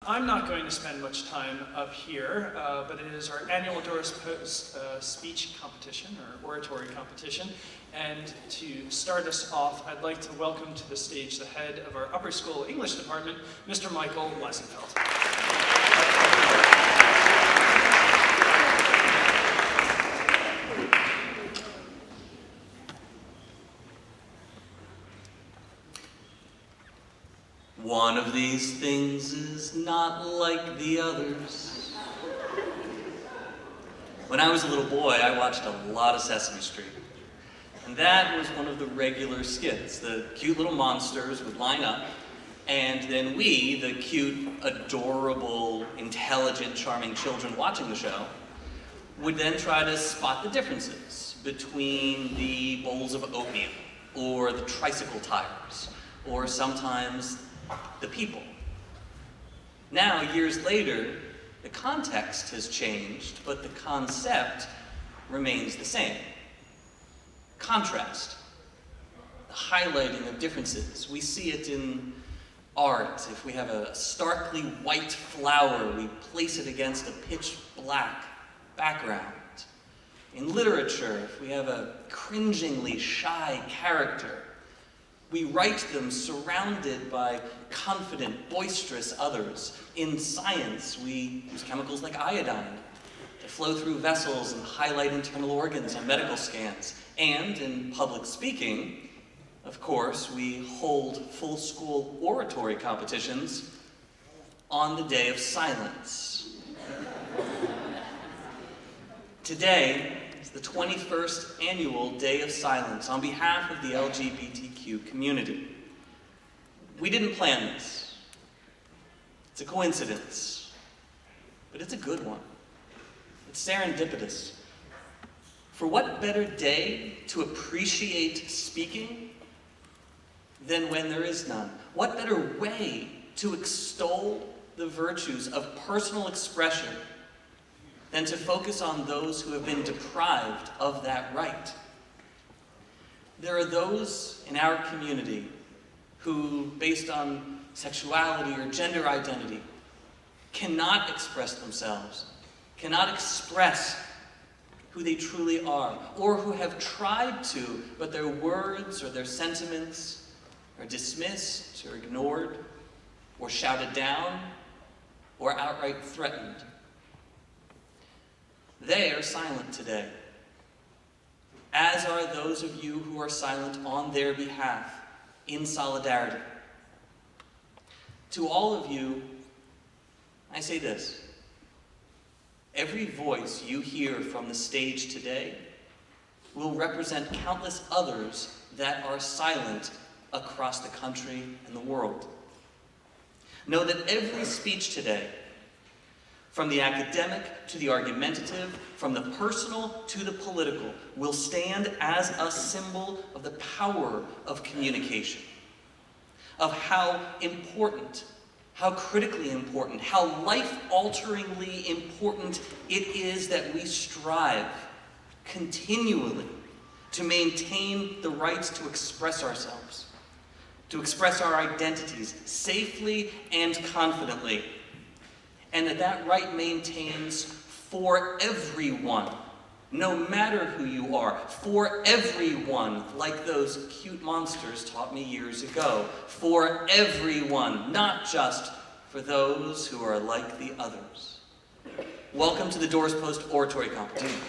I'm not going to spend much time up here, but it is our annual Doris speech competition, or oratory competition. And to start us off, I'd like to welcome to the stage the head of our upper school English department, Mr. Michael Leisenfeld. One of these things is not like the others. When I was a little boy, I watched a lot of Sesame Street. And that was one of the regular skits. The cute little monsters would line up, and then we, the cute, adorable, intelligent, charming children watching the show, would then try to spot the differences between the bowls of oatmeal, or the tricycle tires, or sometimes the people. Now, years later, the context has changed, but the concept remains the same. Contrast, the highlighting of differences. We see it in art. If we have a starkly white flower, we place it against a pitch black background. In literature, if we have a cringingly shy character, we write them surrounded by confident, boisterous others. In science, we use chemicals like iodine to flow through vessels and highlight internal organs on medical scans. And in public speaking, of course, we hold full school oratory competitions on the day of silence. Today is the 21st annual Day of Silence on behalf of the LGBTQ community. We didn't plan this. It's a coincidence, but it's a good one. It's serendipitous. For what better day to appreciate speaking than when there is none? What better way to extol the virtues of personal expression than to focus on those who have been deprived of that right? There are those in our community who, based on sexuality or gender identity, cannot express themselves, cannot express who they truly are, or who have tried to, but their words or their sentiments are dismissed or ignored, or shouted down, or outright threatened. They are silent today, as are those of you who are silent on their behalf, in solidarity. To all of you, I say this: every voice you hear from the stage today will represent countless others that are silent across the country and the world. Know that every speech today, from the academic to the argumentative, from the personal to the political, will stand as a symbol of the power of communication, of how important, how critically important, how life-alteringly important it is that we strive continually to maintain the rights to express ourselves, to express our identities safely and confidently, and that right maintains for everyone, no matter who you are, for everyone, like those cute monsters taught me years ago, for everyone, not just for those who are like the others. Welcome to the Doris Post Oratory Competition.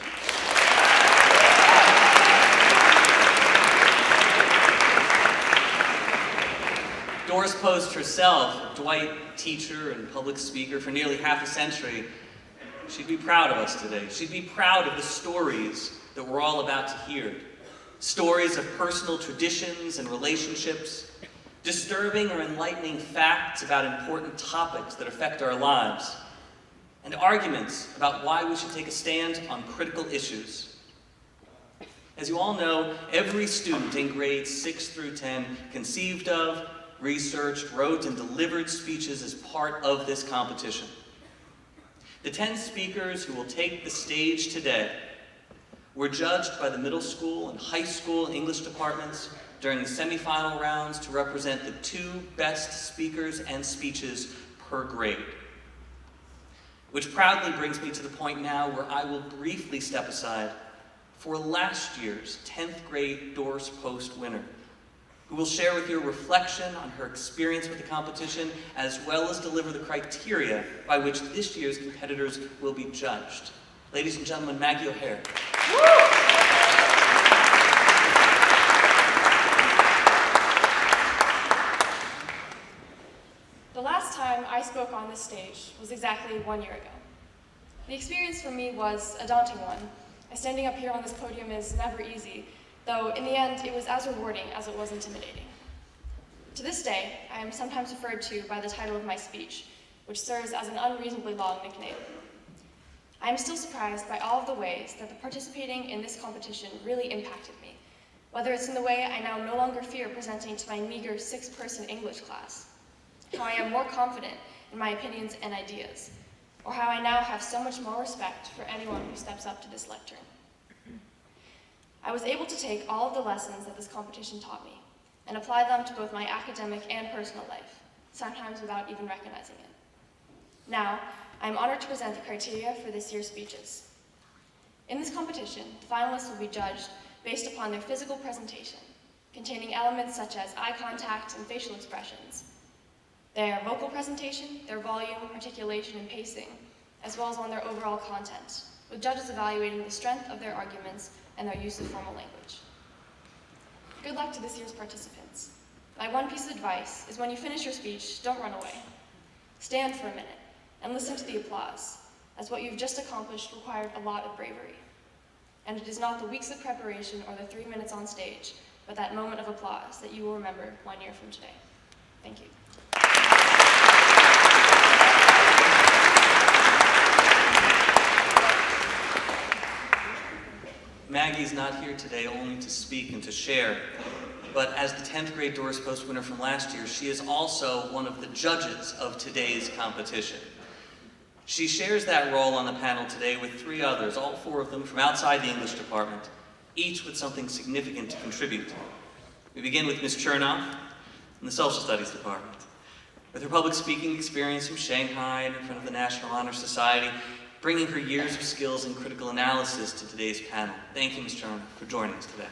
Doris Post herself, Dwight, teacher and public speaker for nearly half a century, she'd be proud of us today. She'd be proud of the stories that we're all about to hear. Stories of personal traditions and relationships, disturbing or enlightening facts about important topics that affect our lives, and arguments about why we should take a stand on critical issues. As you all know, every student in grades 6 through 10 conceived of, researched, wrote, and delivered speeches as part of this competition. The 10 speakers who will take the stage today were judged by the middle school and high school English departments during the semifinal rounds to represent the 2 best speakers and speeches per grade. Which proudly brings me to the point now where I will briefly step aside for last year's 10th grade Doris Post winner, who will share with you a reflection on her experience with the competition, as well as deliver the criteria by which this year's competitors will be judged. Ladies and gentlemen, Maggie O'Hare. The last time I spoke on this stage was exactly 1 year ago. The experience for me was a daunting one, as standing up here on this podium is never easy, though in the end it was as rewarding as it was intimidating. To this day, I am sometimes referred to by the title of my speech, which serves as an unreasonably long nickname. I am still surprised by all of the ways that the participating in this competition really impacted me, whether it's in the way I now no longer fear presenting to my meager 6-person English class, how I am more confident in my opinions and ideas, or how I now have so much more respect for anyone who steps up to this lectern. I was able to take all of the lessons that this competition taught me and apply them to both my academic and personal life, sometimes without even recognizing it. Now, I am honored to present the criteria for this year's speeches. In this competition, the finalists will be judged based upon their physical presentation, containing elements such as eye contact and facial expressions, their vocal presentation, their volume, articulation, and pacing, as well as on their overall content, with judges evaluating the strength of their arguments and their use of formal language. Good luck to this year's participants. My one piece of advice is when you finish your speech, don't run away. Stand for a minute and listen to the applause, as what you've just accomplished required a lot of bravery. And it is not the weeks of preparation or the 3 minutes on stage, but that moment of applause that you will remember 1 year from today. Thank you. Maggie's not here today only to speak and to share, but as the 10th grade Doris Post winner from last year, she is also one of the judges of today's competition. She shares that role on the panel today with 3 others, all 4 of them from outside the English department, each with something significant to contribute. We begin with Ms. Chernoff in the Social Studies department. With her public speaking experience from Shanghai and in front of the National Honor Society, bringing her years of skills in critical analysis to today's panel. Thank you, Ms. Chernoff, for joining us today.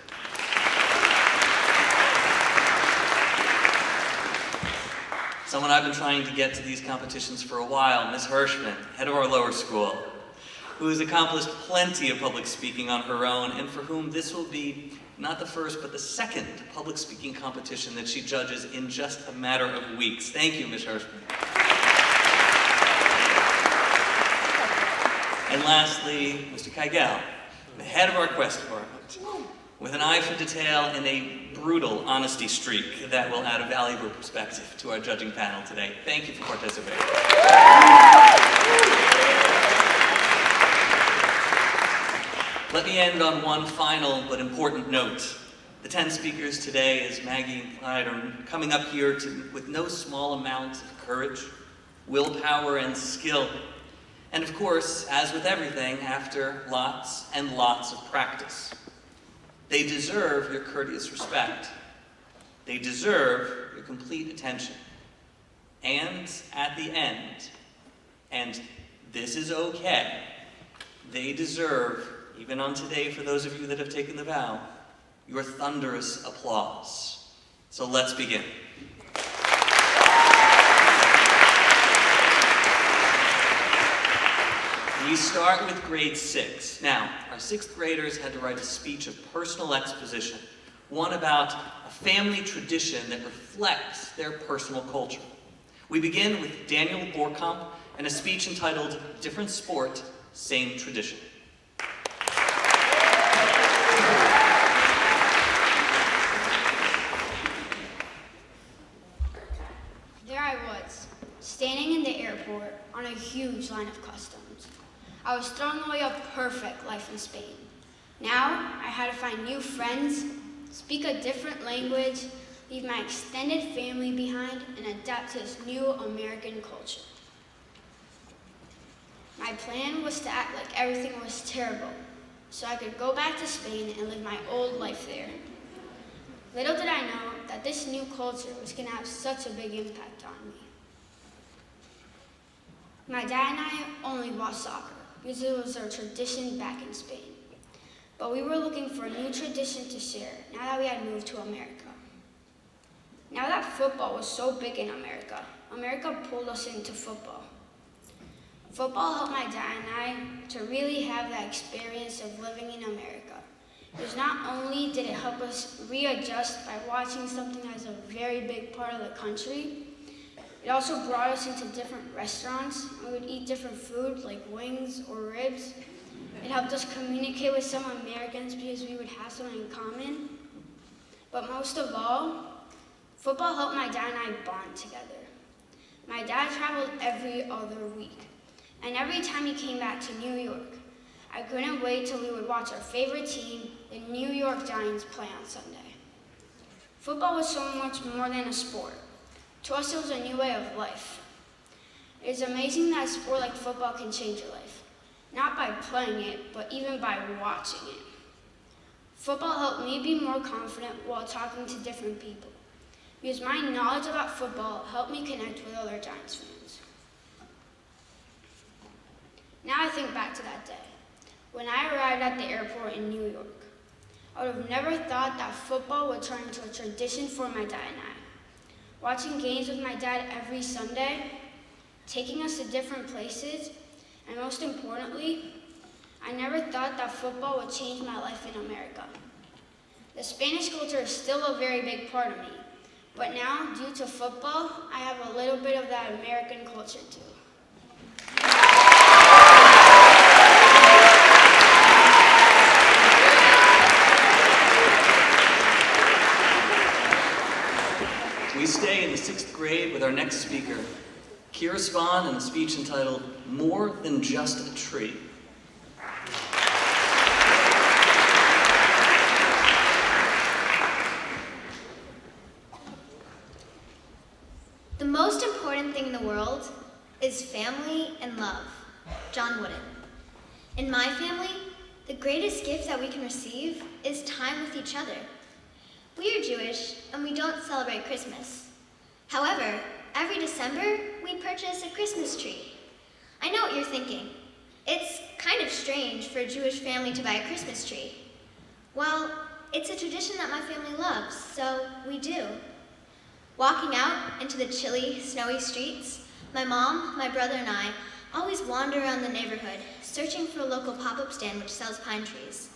Someone I've been trying to get to these competitions for a while, Ms. Hirschman, head of our lower school, who has accomplished plenty of public speaking on her own, and for whom this will be not the first, but the second public speaking competition that she judges in just a matter of weeks. Thank you, Ms. Hirschman. And lastly, Mr. Kygel, the head of our quest department, with an eye for detail and a brutal honesty streak that will add a valuable perspective to our judging panel today. Thank you for participating. Let me end on one final but important note. The 10 speakers today, as Maggie implied, are coming up here with no small amount of courage, willpower, and skill. And of course, as with everything, after lots and lots of practice. They deserve your courteous respect. They deserve your complete attention. And at the end, and this is okay, they deserve, even on today for those of you that have taken the vow, your thunderous applause. So let's begin. We start with grade 6. Now, our 6th graders had to write a speech of personal exposition, one about a family tradition that reflects their personal culture. We begin with Daniel Borkamp and a speech entitled Different Sport, Same Tradition. There I was, standing in the airport on a huge line of customs. I was throwing away a perfect life in Spain. Now, I had to find new friends, speak a different language, leave my extended family behind, and adapt to this new American culture. My plan was to act like everything was terrible, so I could go back to Spain and live my old life there. Little did I know that this new culture was going to have such a big impact on me. My dad and I only watched soccer because it was our tradition back in Spain. But we were looking for a new tradition to share now that we had moved to America. Now that football was so big in America, America pulled us into football. Football helped my dad and I to really have that experience of living in America. Because not only did it help us readjust by watching something that is a very big part of the country, it also brought us into different restaurants. We would eat different food like wings or ribs. It helped us communicate with some Americans because we would have something in common. But most of all, football helped my dad and I bond together. My dad traveled every other week, and every time he came back to New York, I couldn't wait till we would watch our favorite team, the New York Giants, play on Sunday. Football was so much more than a sport. To us, it was a new way of life. It is amazing that a sport like football can change your life, not by playing it, but even by watching it. Football helped me be more confident while talking to different people, because my knowledge about football helped me connect with other Giants fans. Now I think back to that day, when I arrived at the airport in New York. I would have never thought that football would turn into a tradition for my dad and I. Watching games with my dad every Sunday, taking us to different places, and most importantly, I never thought that football would change my life in America. The Spanish culture is still a very big part of me, but now, due to football, I have a little bit of that American culture too. We stay in the 6th grade with our next speaker, Kira Spahn, in a speech entitled, More Than Just a Tree. The most important thing in the world is family and love. John Wooden. In my family, the greatest gift that we can receive is time with each other. We are Jewish, and we don't celebrate Christmas. However, every December, we purchase a Christmas tree. I know what you're thinking. It's kind of strange for a Jewish family to buy a Christmas tree. Well, it's a tradition that my family loves, so we do. Walking out into the chilly, snowy streets, my mom, my brother, and I always wander around the neighborhood, searching for a local pop-up stand which sells pine trees.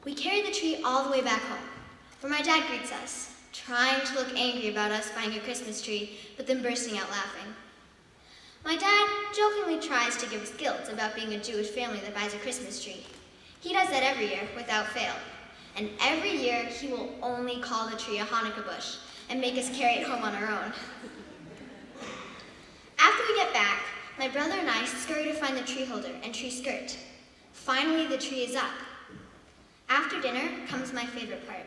We carry the tree all the way back home, where my dad greets us, trying to look angry about us buying a Christmas tree, but then bursting out laughing. My dad jokingly tries to give us guilt about being a Jewish family that buys a Christmas tree. He does that every year, without fail. And every year, he will only call the tree a Hanukkah bush and make us carry it home on our own. After we get back, my brother and I scurry to find the tree holder and tree skirt. Finally, the tree is up. After dinner comes my favorite part.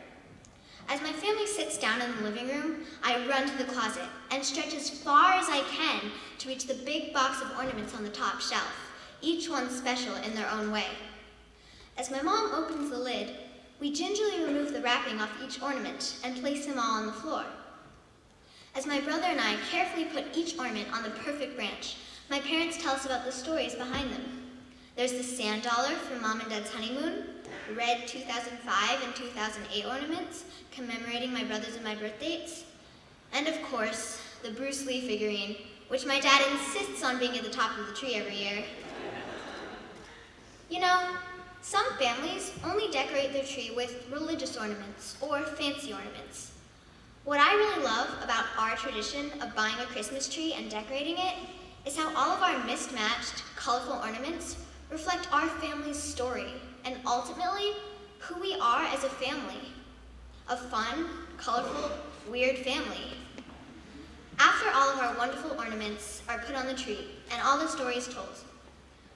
As my family sits down in the living room, I run to the closet and stretch as far as I can to reach the big box of ornaments on the top shelf, each one special in their own way. As my mom opens the lid, we gingerly remove the wrapping off each ornament and place them all on the floor. As my brother and I carefully put each ornament on the perfect branch, my parents tell us about the stories behind them. There's the sand dollar from Mom and Dad's honeymoon, red 2005 and 2008 ornaments commemorating my brother's and my birth dates, and of course, the Bruce Lee figurine, which my dad insists on being at the top of the tree every year. You know, some families only decorate their tree with religious ornaments or fancy ornaments. What I really love about our tradition of buying a Christmas tree and decorating it is how all of our mismatched, colorful ornaments reflect our family's story and ultimately who we are as a family. A fun, colorful, weird family. After all of our wonderful ornaments are put on the tree and all the stories told,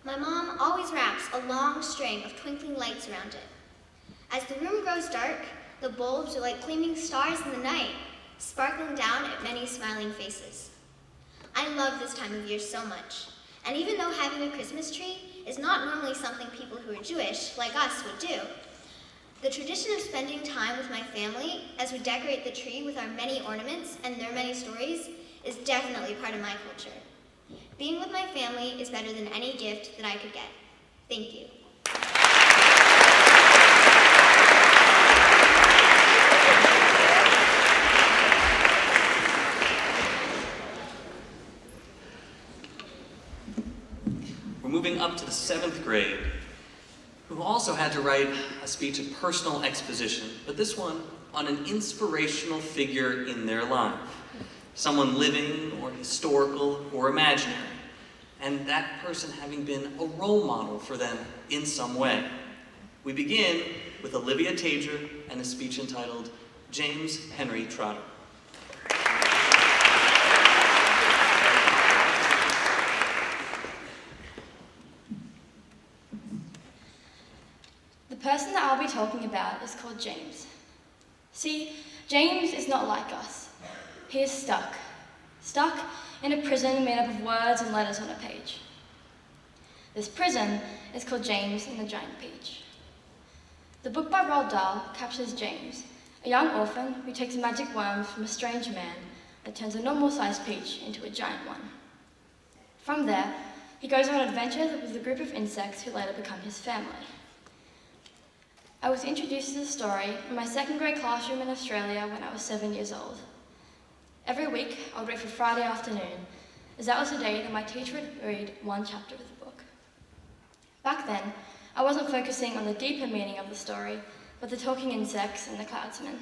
my mom always wraps a long string of twinkling lights around it. As the room grows dark, the bulbs are like gleaming stars in the night, sparkling down at many smiling faces. I love this time of year so much, and even though having a Christmas tree is not normally something people who are Jewish, like us, would do, the tradition of spending time with my family as we decorate the tree with our many ornaments and their many stories is definitely part of my culture. Being with my family is better than any gift that I could get. Thank you. We're moving up to the 7th grade, who also had to write a speech of personal exposition, but this one on an inspirational figure in their life. Someone living or historical or imaginary, and that person having been a role model for them in some way. We begin with Olivia Tager and a speech entitled James Henry Trotter. The person that I'll be talking about is called James. See, James is not like us. He is stuck in a prison made up of words and letters on a page. This prison is called James and the Giant Peach. The book by Roald Dahl captures James, a young orphan who takes magic worms from a strange man that turns a normal-sized peach into a giant one. From there, he goes on adventures with a group of insects who later become his family. I was introduced to the story in my 2nd grade classroom in Australia when I was 7 years old. Every week, I would wait for Friday afternoon, as that was the day that my teacher would read one chapter of the book. Back then, I wasn't focusing on the deeper meaning of the story, but the talking insects and the cloudsmen.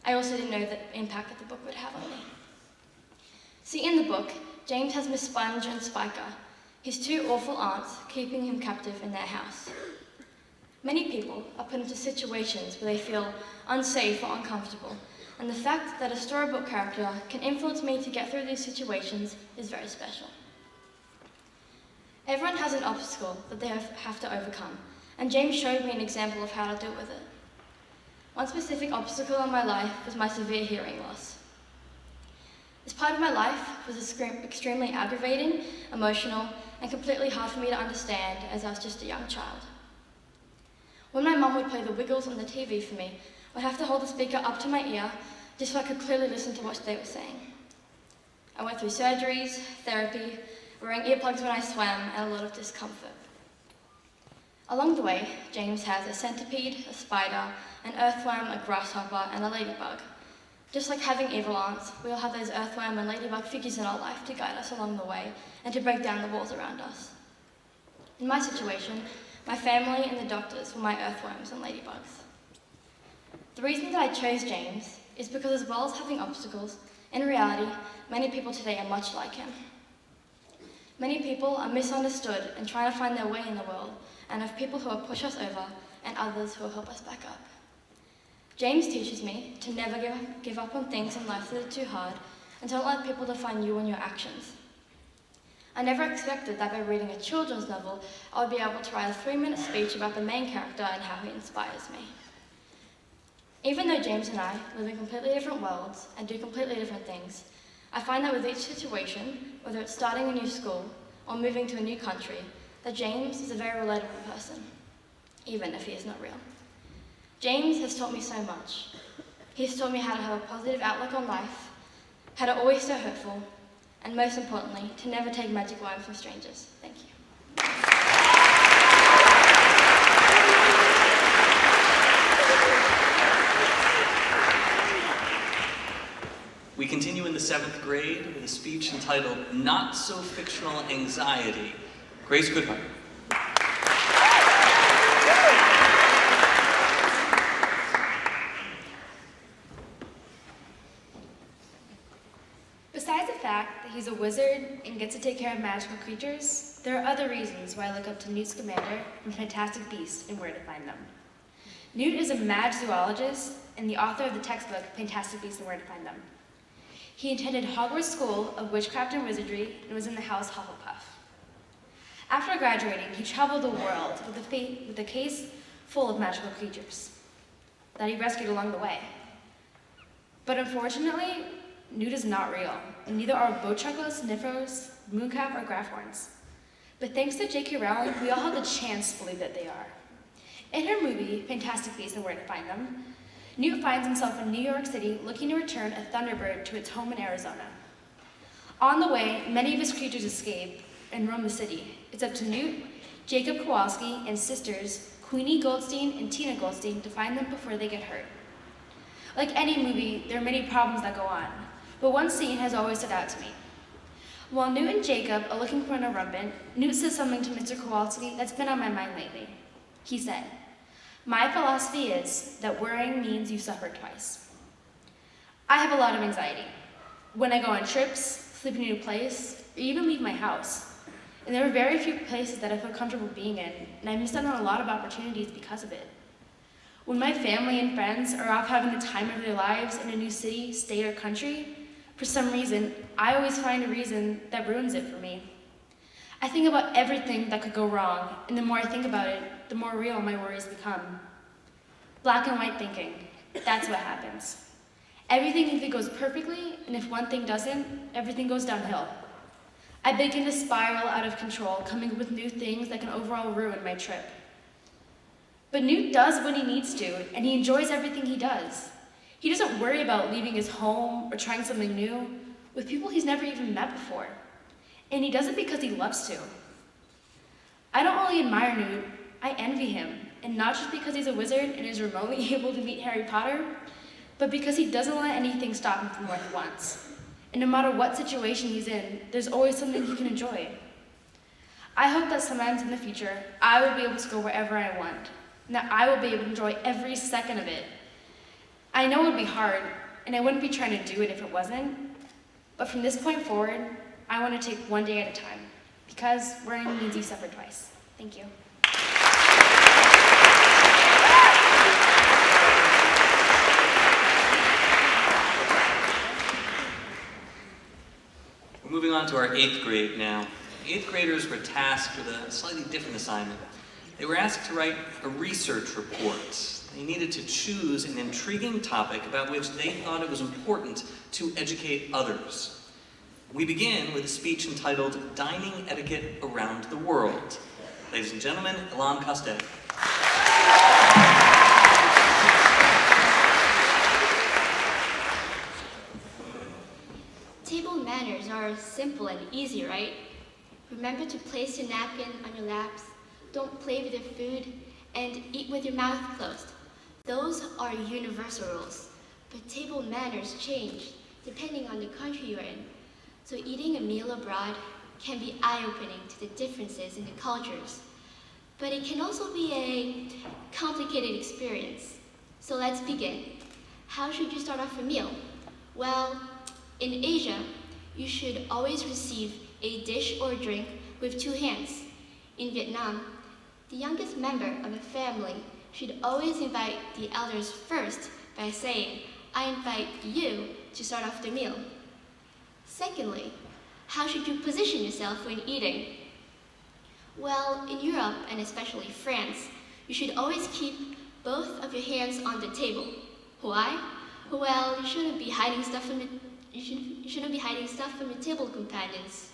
I also didn't know the impact that the book would have on me. See, in the book, James has Miss Sponge and Spiker, his 2 awful aunts, keeping him captive in their house. Many people are put into situations where they feel unsafe or uncomfortable, and the fact that a storybook character can influence me to get through these situations is very special. Everyone has an obstacle that they have to overcome, and James showed me an example of how to deal with it. One specific obstacle in my life was my severe hearing loss. This part of my life was extremely aggravating, emotional, and completely hard for me to understand as I was just a young child. When my mum would play the Wiggles on the TV for me, I'd have to hold the speaker up to my ear just so I could clearly listen to what they were saying. I went through surgeries, therapy, wearing earplugs when I swam, and a lot of discomfort. Along the way, James has a centipede, a spider, an earthworm, a grasshopper, and a ladybug. Just like having evil aunts, we all have those earthworm and ladybug figures in our life to guide us along the way and to break down the walls around us. In my situation, my family and the doctors were my earthworms and ladybugs. The reason that I chose James is because, as well as having obstacles, in reality, many people today are much like him. Many people are misunderstood and trying to find their way in the world, and have people who will push us over and others who will help us back up. James teaches me to never give up on things in life that are too hard, and don't let people define you and your actions. I never expected that by reading a children's novel, I would be able to write a 3-minute speech about the main character and how he inspires me. Even though James and I live in completely different worlds and do completely different things, I find that with each situation, whether it's starting a new school or moving to a new country, that James is a very relatable person, even if he is not real. James has taught me so much. He has taught me how to have a positive outlook on life, how to always stay hopeful, and most importantly, to never take magic worms from strangers. Thank you. We continue in the 7th grade with a speech entitled Not So Fictional Anxiety. Grace Goodhart. Besides the fact that he's a wizard and gets to take care of magical creatures, there are other reasons why I look up to Newt Scamander from Fantastic Beasts and Where to Find Them. Newt is a mad zoologist and the author of the textbook Fantastic Beasts and Where to Find Them. He attended Hogwarts School of Witchcraft and Wizardry and was in the House Hufflepuff. After graduating, he traveled the world with a case full of magical creatures that he rescued along the way. But unfortunately, Newt is not real, and neither are Bochuckles, Sniffers, Mooncap, or Graphorns. But thanks to J.K. Rowling, we all have the chance to believe that they are. In her movie, Fantastic Beasts and Where to Find Them, Newt finds himself in New York City looking to return a Thunderbird to its home in Arizona. On the way, many of his creatures escape and roam the city. It's up to Newt, Jacob Kowalski, and sisters Queenie Goldstein and Tina Goldstein to find them before they get hurt. Like any movie, there are many problems that go on, but one scene has always stood out to me. While Newt and Jacob are looking for an arrumbent, Newt says something to Mr. Kowalski that's been on my mind lately. He said, "My philosophy is that worrying means you suffer twice." I have a lot of anxiety. When I go on trips, sleep in a new place, or even leave my house. And there are very few places that I feel comfortable being in, and I missed out on a lot of opportunities because of it. When my family and friends are off having the time of their lives in a new city, state, or country, for some reason, I always find a reason that ruins it for me. I think about everything that could go wrong, and the more I think about it, the more real my worries become. Black and white thinking, that's what happens. Everything either goes perfectly, and if one thing doesn't, everything goes downhill. I begin to spiral out of control, coming up with new things that can overall ruin my trip. But Newt does what he needs to, and he enjoys everything he does. He doesn't worry about leaving his home or trying something new with people he's never even met before. And he does it because he loves to. I don't only admire Newt, I envy him. And not just because he's a wizard and is remotely able to meet Harry Potter, but because he doesn't let anything stop him from what he wants. And no matter what situation he's in, there's always something he can enjoy. I hope that sometimes in the future, I will be able to go wherever I want, and that I will be able to enjoy every second of it. I know it would be hard, and I wouldn't be trying to do it if it wasn't, but from this point forward, I want to take one day at a time, because worrying means you suffer twice. Thank you. We're moving on to our 8th grade now. 8th graders were tasked with a slightly different assignment. They were asked to write a research report. They needed to choose an intriguing topic about which they thought it was important to educate others. We begin with a speech entitled Dining Etiquette Around the World. Ladies and gentlemen, Elam Coste. Table manners are simple and easy, right? Remember to place your napkin on your laps, don't play with your food, and eat with your mouth closed. Those are universal rules, but table manners change depending on the country you're in. So eating a meal abroad can be eye-opening to the differences in the cultures, but it can also be a complicated experience. So let's begin. How should you start off a meal? Well, in Asia, you should always receive a dish or drink with 2 hands. In Vietnam, the youngest member of a family should always invite the elders first by saying, "I invite you to start off the meal." Secondly, how should you position yourself when eating? Well, in Europe, and especially France, you should always keep both of your hands on the table. Why? Well, you shouldn't be hiding stuff from your table companions.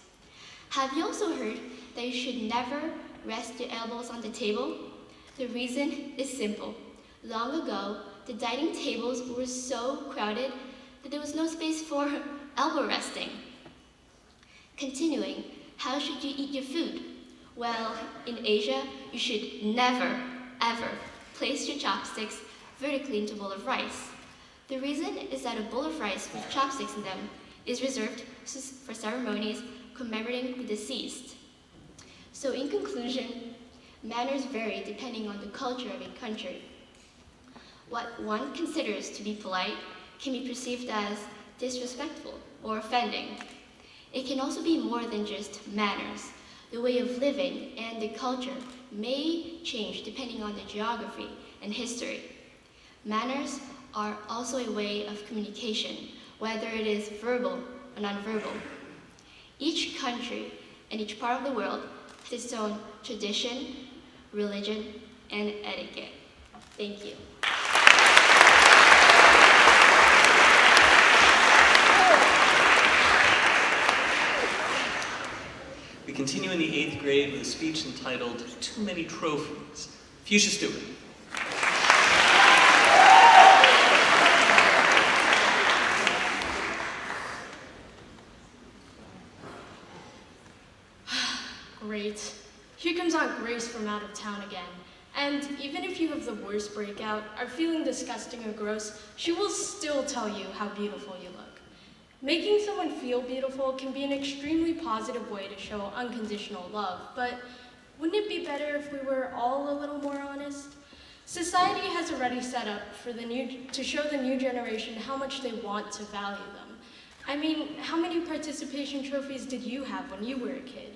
Have you also heard that you should never rest your elbows on the table? The reason is simple. Long ago, the dining tables were so crowded that there was no space for elbow resting. Continuing, how should you eat your food? Well, in Asia, you should never, ever place your chopsticks vertically into a bowl of rice. The reason is that a bowl of rice with chopsticks in them is reserved for ceremonies commemorating the deceased. So in conclusion, manners vary depending on the culture of a country. What one considers to be polite can be perceived as disrespectful or offending. It can also be more than just manners. The way of living and the culture may change depending on the geography and history. Manners are also a way of communication, whether it is verbal or nonverbal. Each country and each part of the world has its own tradition, religion, and etiquette. Thank you. We continue in the 8th grade with a speech entitled Too Many Trophies. Fuchsia Stewart. Great. Here comes Aunt Grace from out of town again. And even if you have the worst breakout, are feeling disgusting or gross, she will still tell you how beautiful you look. Making someone feel beautiful can be an extremely positive way to show unconditional love, but wouldn't it be better if we were all a little more honest? Society has already set up to show the new generation how much they want to value them. I mean, how many participation trophies did you have when you were a kid?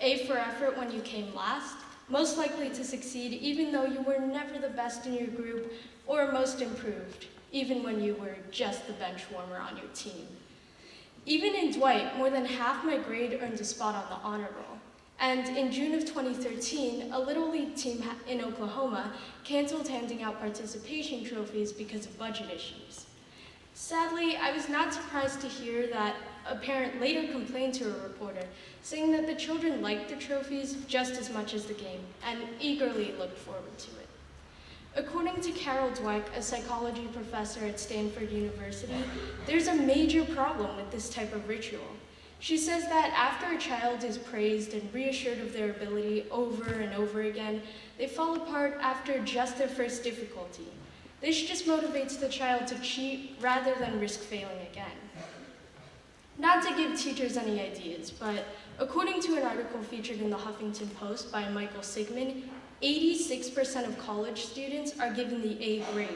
A for effort when you came last, most likely to succeed even though you were never the best in your group, or most improved, even when you were just the bench warmer on your team. Even in Dwight, more than half my grade earned a spot on the honor roll. And in June of 2013, a Little League team in Oklahoma canceled handing out participation trophies because of budget issues. Sadly, I was not surprised to hear that a parent later complained to a reporter, saying that the children liked the trophies just as much as the game and eagerly looked forward to it. According to Carol Dweck, a psychology professor at Stanford University, there's a major problem with this type of ritual. She says that after a child is praised and reassured of their ability over and over again, they fall apart after just their first difficulty. This just motivates the child to cheat rather than risk failing again. Not to give teachers any ideas, but according to an article featured in the Huffington Post by Michael Sigmund, 86% of college students are given the A grade.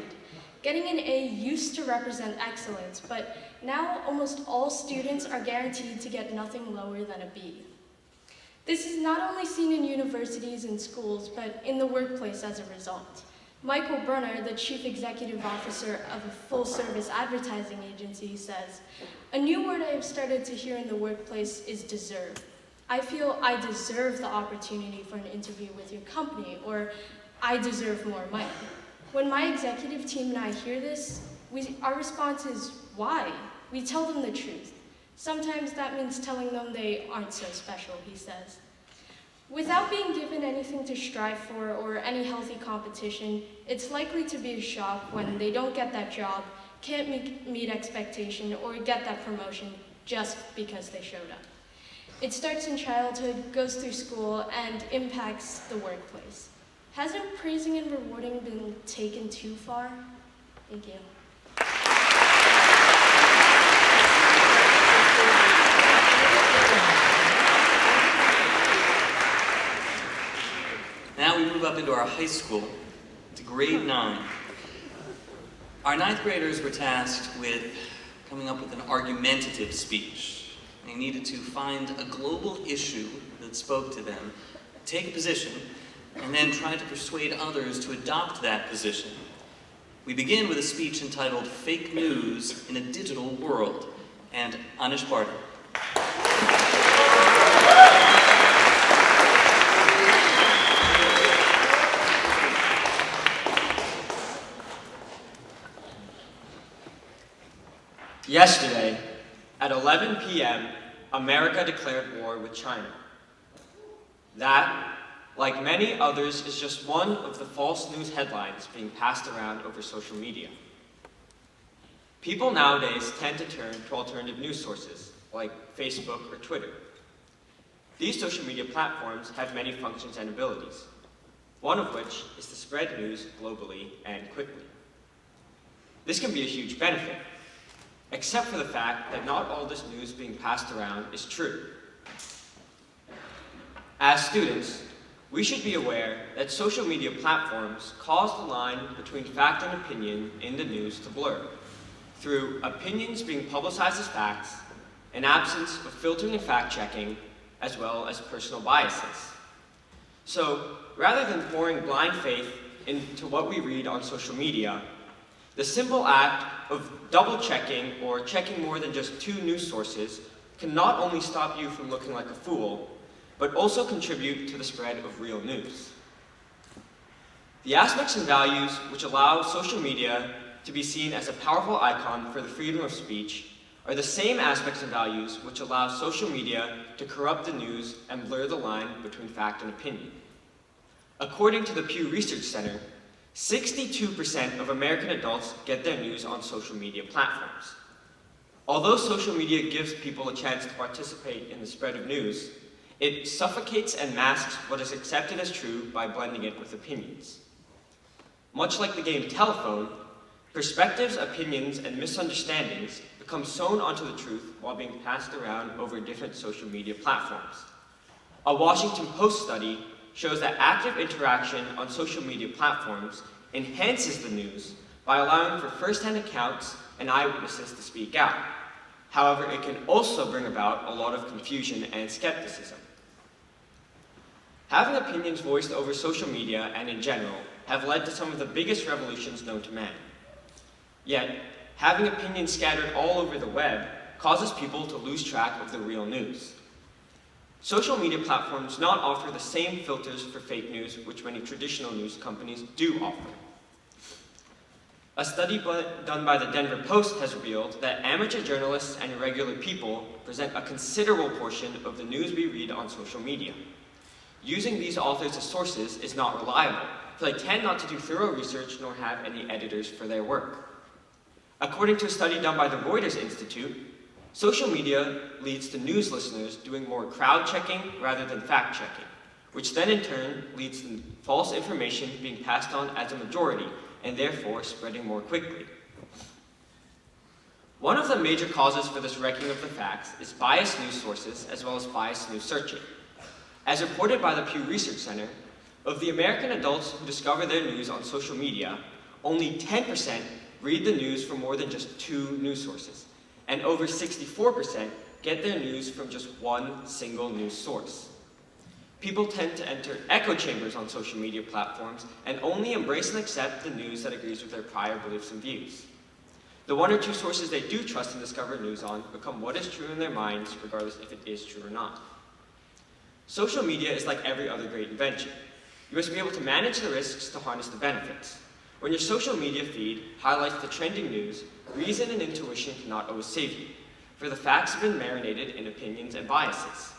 Getting an A used to represent excellence, but now almost all students are guaranteed to get nothing lower than a B. This is not only seen in universities and schools, but in the workplace as a result. Michael Brunner, the chief executive officer of a full-service advertising agency, says, "A new word I have started to hear in the workplace is deserve. I feel I deserve the opportunity for an interview with your company, or I deserve more money." When my executive team and I hear this, our response is, why? We tell them the truth. Sometimes that means telling them they aren't so special, he says. Without being given anything to strive for or any healthy competition, it's likely to be a shock when they don't get that job, can't meet expectation, or get that promotion just because they showed up. It starts in childhood, goes through school, and impacts the workplace. Hasn't praising and rewarding been taken too far? Thank you. Now we move up into our high school, to grade 9. Our 9th graders were tasked with coming up with an argumentative speech. They needed to find a global issue that spoke to them, take a position, and then try to persuade others to adopt that position. We begin with a speech entitled "Fake News in a Digital World," and Anish Barton. Yesterday, at 11 p.m., America declared war with China. That, like many others, is just one of the false news headlines being passed around over social media. People nowadays tend to turn to alternative news sources, like Facebook or Twitter. These social media platforms have many functions and abilities, one of which is to spread news globally and quickly. This can be a huge benefit, except for the fact that not all this news being passed around is true. As students, we should be aware that social media platforms cause the line between fact and opinion in the news to blur, through opinions being publicized as facts, an absence of filtering and fact-checking, as well as personal biases. So, rather than pouring blind faith into what we read on social media, the simple act of double-checking or checking more than just 2 news sources can not only stop you from looking like a fool, but also contribute to the spread of real news. The aspects and values which allow social media to be seen as a powerful icon for the freedom of speech are the same aspects and values which allow social media to corrupt the news and blur the line between fact and opinion. According to the Pew Research Center, 62% of American adults get their news on social media platforms. Although social media gives people a chance to participate in the spread of news, It suffocates and masks what is accepted as true by blending it with opinions. Much like the game Telephone, perspectives, opinions, and misunderstandings become sewn onto the truth while being passed around over different social media platforms. A Washington Post study shows that active interaction on social media platforms enhances the news by allowing for first-hand accounts and eyewitnesses to speak out. However, it can also bring about a lot of confusion and skepticism. Having opinions voiced over social media and in general have led to some of the biggest revolutions known to man. Yet, having opinions scattered all over the web causes people to lose track of the real news. Social media platforms do not offer the same filters for fake news which many traditional news companies do offer. A study done by the Denver Post has revealed that amateur journalists and regular people present a considerable portion of the news we read on social media. Using these authors as sources is not reliable, for they tend not to do thorough research nor have any editors for their work. According to a study done by the Reuters Institute, social media leads to news listeners doing more crowd-checking rather than fact-checking, which then in turn leads to false information being passed on as a majority and therefore spreading more quickly. One of the major causes for this wrecking of the facts is biased news sources as well as biased news searching. As reported by the Pew Research Center, of the American adults who discover their news on social media, only 10% read the news from more than just 2 news sources, and over 64% get their news from just one single news source. People tend to enter echo chambers on social media platforms and only embrace and accept the news that agrees with their prior beliefs and views. The 1 or 2 sources they do trust and discover news on become what is true in their minds, regardless if it is true or not. Social media is like every other great invention. You must be able to manage the risks to harness the benefits. When your social media feed highlights the trending news, reason and intuition cannot always save you, for the facts have been marinated in opinions and biases.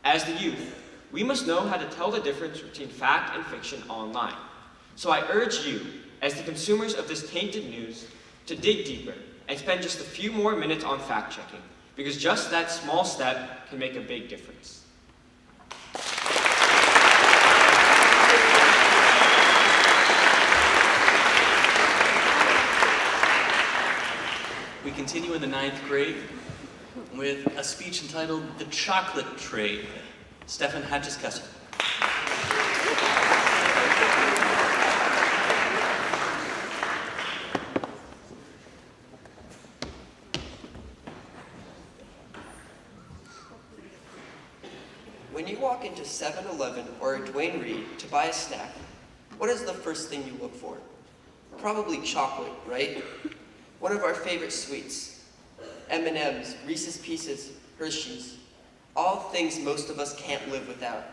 As the youth, we must know how to tell the difference between fact and fiction online. So I urge you, as the consumers of this tainted news, to dig deeper and spend just a few more minutes on fact-checking, because just that small step can make a big difference. We continue in the 9th grade with a speech entitled The Chocolate Trade. Stefan Hatcheskesser. When you walk into 7-Eleven or a Dwayne Reed to buy a snack, what is the first thing you look for? Probably chocolate, right? One of our favorite sweets. M&M's, Reese's Pieces, Hershey's. All things most of us can't live without.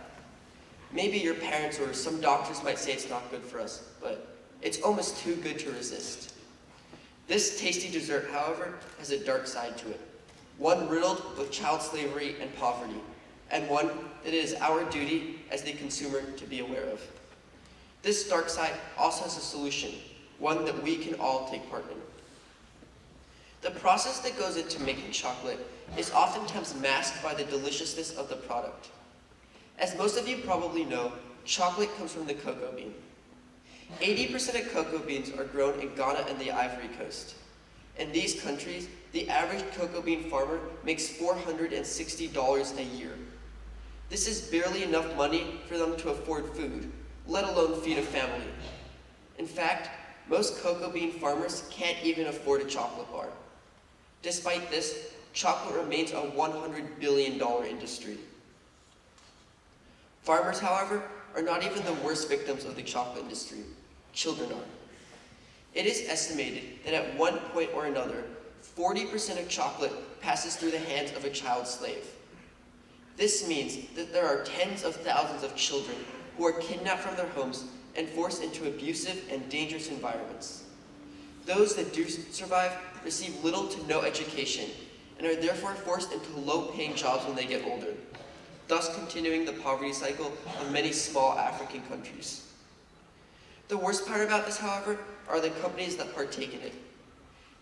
Maybe your parents or some doctors might say it's not good for us, but it's almost too good to resist. This tasty dessert, however, has a dark side to it. One riddled with child slavery and poverty, and one that it is our duty as the consumer to be aware of. This dark side also has a solution, one that we can all take part in. The process that goes into making chocolate is oftentimes masked by the deliciousness of the product. As most of you probably know, chocolate comes from the cocoa bean. 80% of cocoa beans are grown in Ghana and the Ivory Coast. In these countries, the average cocoa bean farmer makes $460 a year. This is barely enough money for them to afford food, let alone feed a family. In fact, most cocoa bean farmers can't even afford a chocolate bar. Despite this, chocolate remains a $100 billion industry. Farmers, however, are not even the worst victims of the chocolate industry. Children are. It is estimated that at one point or another, 40% of chocolate passes through the hands of a child slave. This means that there are tens of thousands of children who are kidnapped from their homes and forced into abusive and dangerous environments. Those that do survive receive little to no education and are therefore forced into low-paying jobs when they get older, thus continuing the poverty cycle of many small African countries. The worst part about this, however, are the companies that partake in it.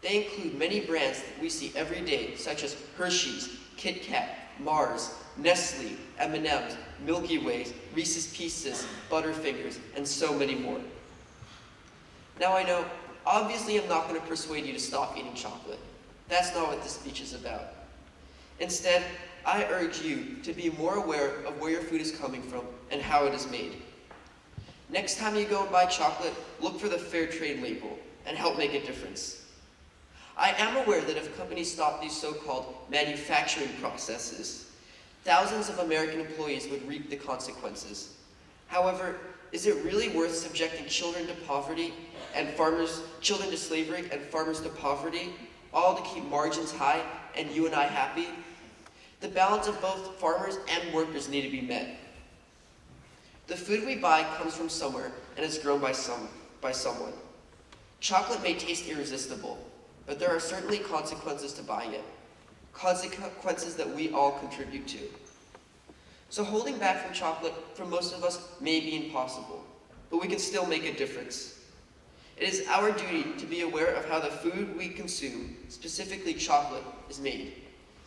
They include many brands that we see every day, such as Hershey's, Kit Kat, Mars, Nestle, M&M's, Milky Ways, Reese's Pieces, Butterfingers, and so many more. Now I know, obviously I'm not going to persuade you to stop eating chocolate. That's not what this speech is about. Instead, I urge you to be more aware of where your food is coming from and how it is made. Next time you go and buy chocolate, look for the fair trade label and help make a difference. I am aware that if companies stop these so-called manufacturing processes, thousands of American employees would reap the consequences. However, is it really worth subjecting children to poverty and children to slavery and farmers to poverty, all to keep margins high and you and I happy? The balance of both farmers and workers need to be met. The food we buy comes from somewhere and is grown by someone. Chocolate may taste irresistible, but there are certainly consequences to buying it. Consequences that we all contribute to. So holding back from chocolate for most of us may be impossible, but we can still make a difference. It is our duty to be aware of how the food we consume, specifically chocolate, is made,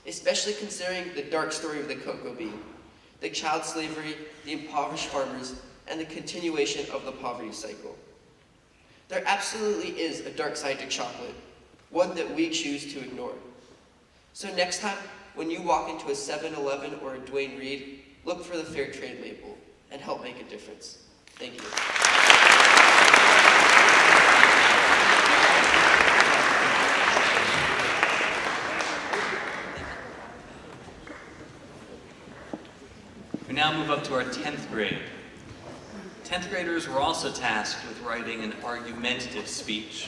especially considering the dark story of the cocoa bean, the child slavery, the impoverished farmers, and the continuation of the poverty cycle. There absolutely is a dark side to chocolate, one that we choose to ignore. So next time, when you walk into a 7-Eleven or a Duane Reade, look for the fair trade label and help make a difference. Thank you. We now move up to our 10th grade. 10th graders were also tasked with writing an argumentative speech.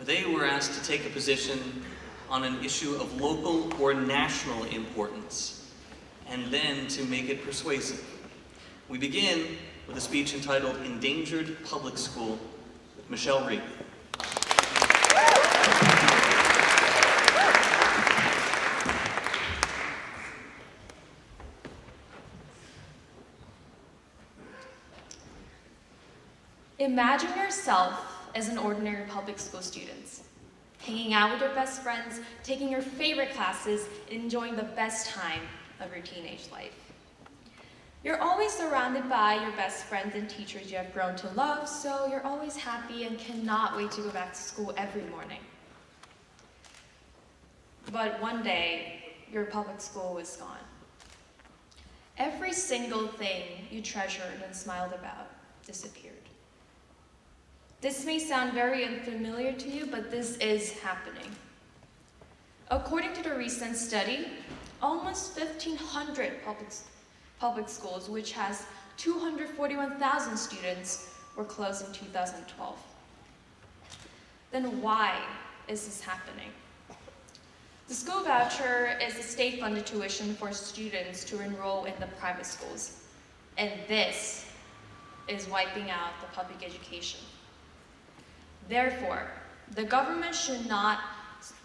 They were asked to take a position on an issue of local or national importance, and then to make it persuasive. We begin with a speech entitled Endangered Public School with Michelle Reed. Imagine yourself as an ordinary public school student, hanging out with your best friends, taking your favorite classes, and enjoying the best time of your teenage life. You're always surrounded by your best friends and teachers you have grown to love, so you're always happy and cannot wait to go back to school every morning. But one day, your public school was gone. Every single thing you treasured and smiled about disappeared. This may sound very unfamiliar to you, but this is happening. According to the recent study, almost 1,500 public schools, which has 241,000 students, were closed in 2012. Then why is this happening? The school voucher is a state-funded tuition for students to enroll in the private schools, and this is wiping out the public education. Therefore, the government should not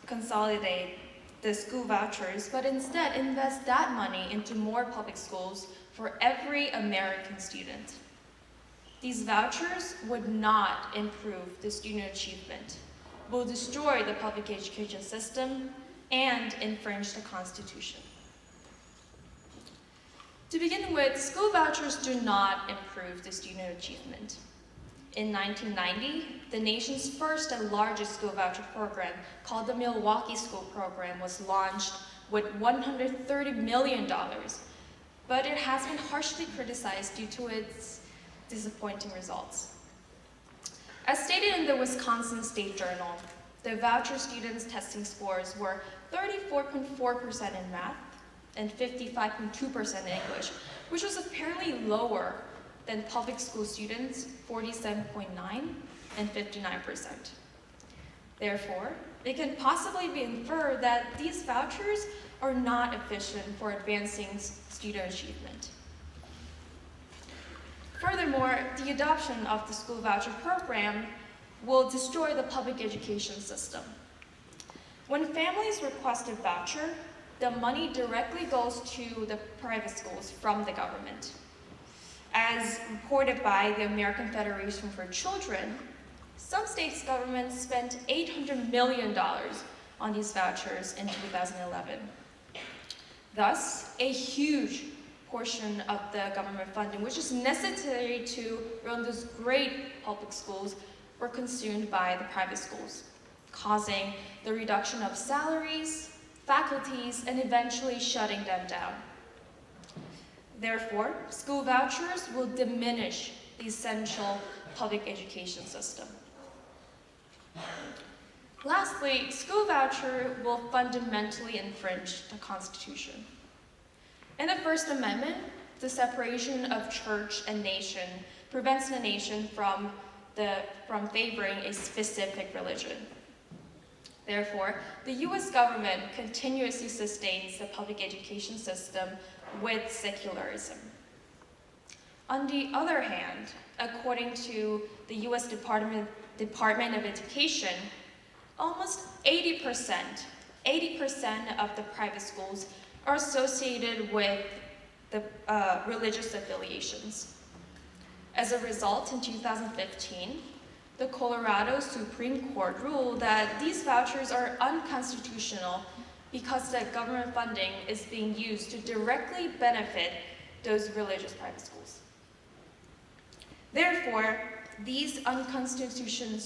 consolidate the school vouchers, but instead invest that money into more public schools for every American student. These vouchers would not improve the student achievement, will destroy the public education system, and infringe the Constitution. To begin with, school vouchers do not improve the student achievement. In 1990, the nation's first and largest school voucher program, called the Milwaukee School Program, was launched with $130 million, but it has been harshly criticized due to its disappointing results. As stated in the Wisconsin State Journal, the voucher students' testing scores were 34.4% in math and 55.2% in English, which was apparently lower than public school students' 47.9% and 59%. Therefore, it can possibly be inferred that these vouchers are not efficient for advancing student achievement. Furthermore, the adoption of the school voucher program will destroy the public education system. When families request a voucher, the money directly goes to the private schools from the government. As reported by the American Federation for Children, some states' governments spent $800 million on these vouchers in 2011. Thus, a huge portion of the government funding, which is necessary to run those great public schools, were consumed by the private schools, causing the reduction of salaries, faculties, and eventually shutting them down. Therefore, school vouchers will diminish the essential public education system. Lastly, school voucher will fundamentally infringe the Constitution. In the First Amendment, the separation of church and nation prevents the nation from favoring a specific religion. Therefore, the US government continuously sustains the public education system with secularism. On the other hand, according to the US Department of Education, almost 80% of the private schools are associated with the religious affiliations. As a result, in 2015, the Colorado Supreme Court ruled that these vouchers are unconstitutional because the government funding is being used to directly benefit those religious private schools. Therefore, these unconstitutional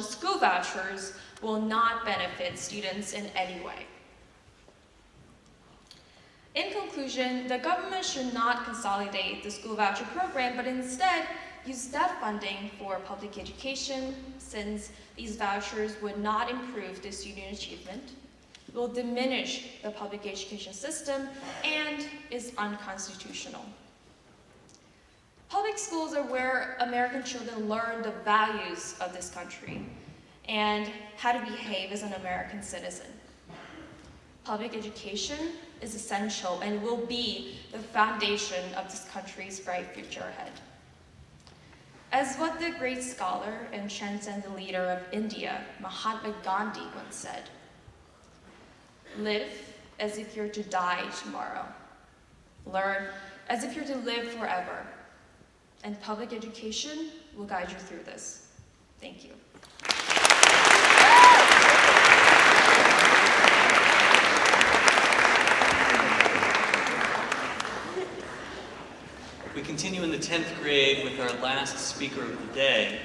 school vouchers will not benefit students in any way. In conclusion, the government should not consolidate the school voucher program, but instead use that funding for public education, since these vouchers would not improve the student achievement, will diminish the public education system, and is unconstitutional. Public schools are where American children learn the values of this country and how to behave as an American citizen. Public education is essential and will be the foundation of this country's bright future ahead. As what the great scholar and transcendent leader of India, Mahatma Gandhi, once said, "Live as if you're to die tomorrow. Learn as if you're to live forever. And public education will guide you through this." Thank you. We continue in the 10th grade with our last speaker of the day,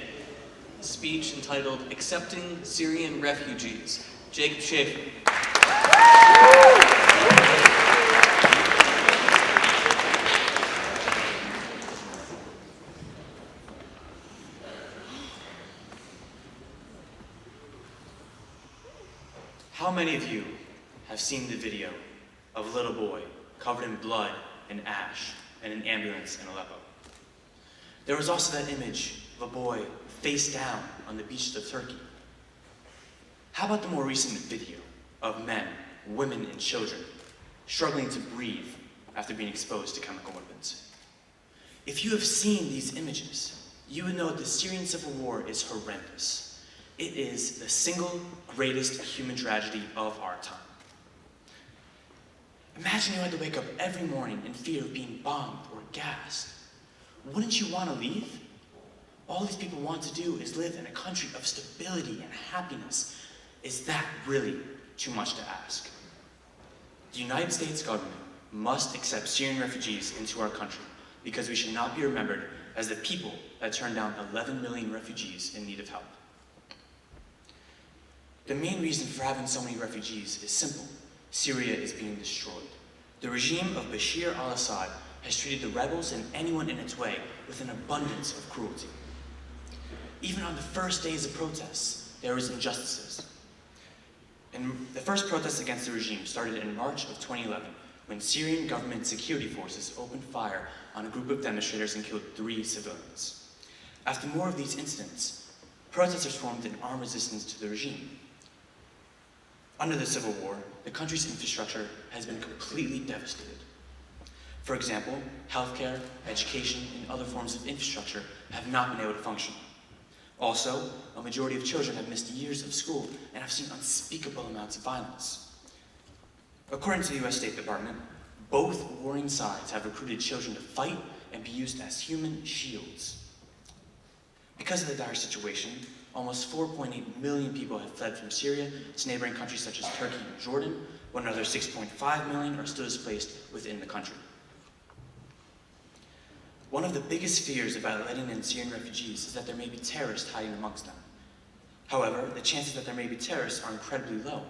a speech entitled Accepting Syrian Refugees, Jacob Schaefer. How many of you have seen the video of a little boy covered in blood and ash in an ambulance in Aleppo? There was also that image of a boy face down on the beaches of Turkey. How about the more recent video of men, women, and children struggling to breathe after being exposed to chemical weapons? If you have seen these images, you would know that the Syrian civil war is horrendous. It is the single greatest human tragedy of our time. Imagine you had to wake up every morning in fear of being bombed or gassed. Wouldn't you want to leave? All these people want to do is live in a country of stability and happiness. Is that really too much to ask? The United States government must accept Syrian refugees into our country because we should not be remembered as the people that turned down 11 million refugees in need of help. The main reason for having so many refugees is simple. Syria is being destroyed. The regime of Bashar al-Assad has treated the rebels and anyone in its way with an abundance of cruelty. Even on the first days of protests, there was injustices. And the first protests against the regime started in March of 2011, when Syrian government security forces opened fire on a group of demonstrators and killed 3 civilians. After more of these incidents, protesters formed an armed resistance to the regime. Under the civil war, the country's infrastructure has been completely devastated. For example, healthcare, education, and other forms of infrastructure have not been able to function. Also, a majority of children have missed years of school and have seen unspeakable amounts of violence. According to the US State Department, both warring sides have recruited children to fight and be used as human shields. Because of the dire situation, almost 4.8 million people have fled from Syria to neighboring countries such as Turkey and Jordan, while another 6.5 million are still displaced within the country. One of the biggest fears about letting in Syrian refugees is that there may be terrorists hiding amongst them. However, the chances that there may be terrorists are incredibly low.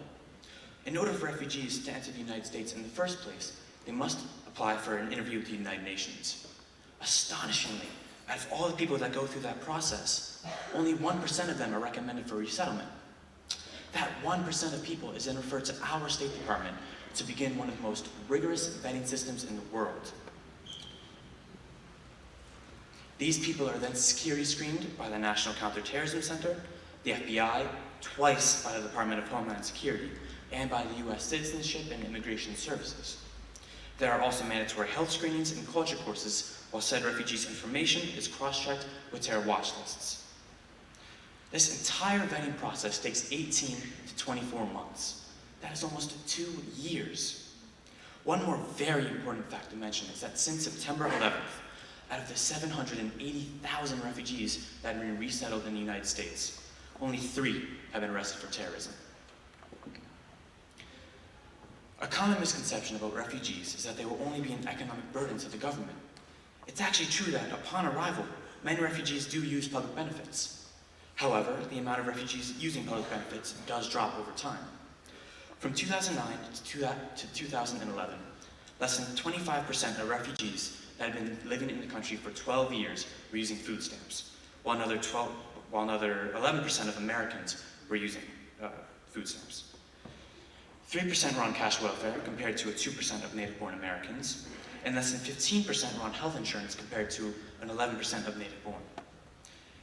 In order for refugees to enter the United States in the first place, they must apply for an interview with the United Nations. Astonishingly, out of all the people that go through that process, only 1% of them are recommended for resettlement. That 1% of people is then referred to our State Department to begin one of the most rigorous vetting systems in the world. These people are then security screened by the National Counterterrorism Center, the FBI, twice by the Department of Homeland Security, and by the U.S. Citizenship and Immigration Services. There are also mandatory health screenings and culture courses, while said refugees' information is cross-checked with terror watch lists. This entire vetting process takes 18 to 24 months. That is almost 2 years. One more very important fact to mention is that since September 11th, out of the 780,000 refugees that have been resettled in the United States, only 3 have been arrested for terrorism. A common misconception about refugees is that they will only be an economic burden to the government. It's actually true that upon arrival, many refugees do use public benefits. However, the amount of refugees using public benefits does drop over time. From 2009 to 2011, less than 25% of refugees that had been living in the country for 12 years were using food stamps, while another 11% of Americans were using food stamps. 3% were on cash welfare compared to 2% of native-born Americans, and less than 15% were on health insurance compared to an 11% of native-born.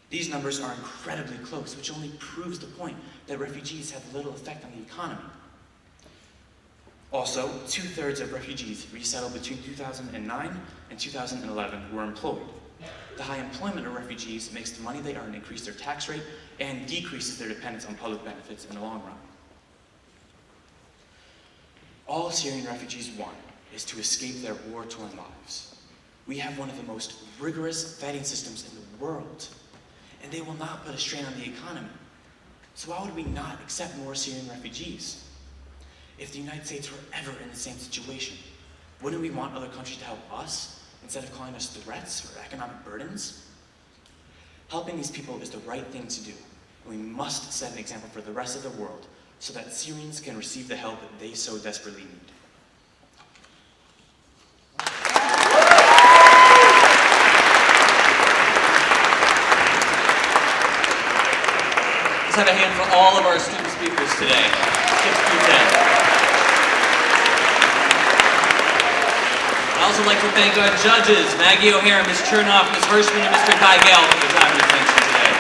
These numbers are incredibly close, which only proves the point that refugees have little effect on the economy. Also, 2/3 of refugees resettled between 2009 and 2011 were employed. The high employment of refugees makes the money they earn increase their tax rate and decreases their dependence on public benefits in the long run. All Syrian refugees want is to escape their war-torn lives. We have one of the most rigorous vetting systems in the world, and they will not put a strain on the economy. So why would we not accept more Syrian refugees? If the United States were ever in the same situation, wouldn't we want other countries to help us instead of calling us threats or economic burdens? Helping these people is the right thing to do, and we must set an example for the rest of the world so that Syrians can receive the help that they so desperately need. Let's have a hand for all of our student speakers today. 6 through 10. I'd also like to thank our judges, Maggie O'Hara, Ms. Chernoff, Ms. Hirschman, and Mr. Geigel for their time and attention today.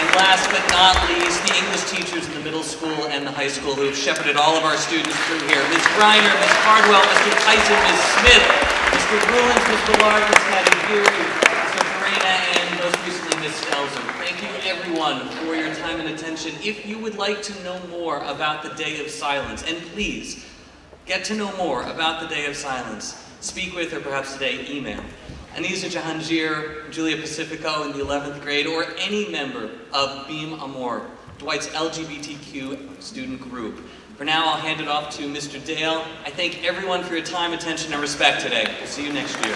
And last but not least, the English teachers in the middle school and the high school who have shepherded all of our students through here. Ms. Greiner, Ms. Cardwell, Mr. Tyson, Ms. Smith, Mr. Rulins, Ms. Ballard, Ms. Patty Geary, Mr. Farina, and most recently Ms. Stelzer. Thank you everyone for your time and attention. If you would like to know more about the Day of Silence, and please, get to know more about the Day of Silence, speak with or perhaps today email Anisa Jahangir, Julia Pacifico in the 11th grade, or any member of Beam Amor, Dwight's LGBTQ student group. For now, I'll hand it off to Mr. Dale. I thank everyone for your time, attention, and respect today. We'll see you next year.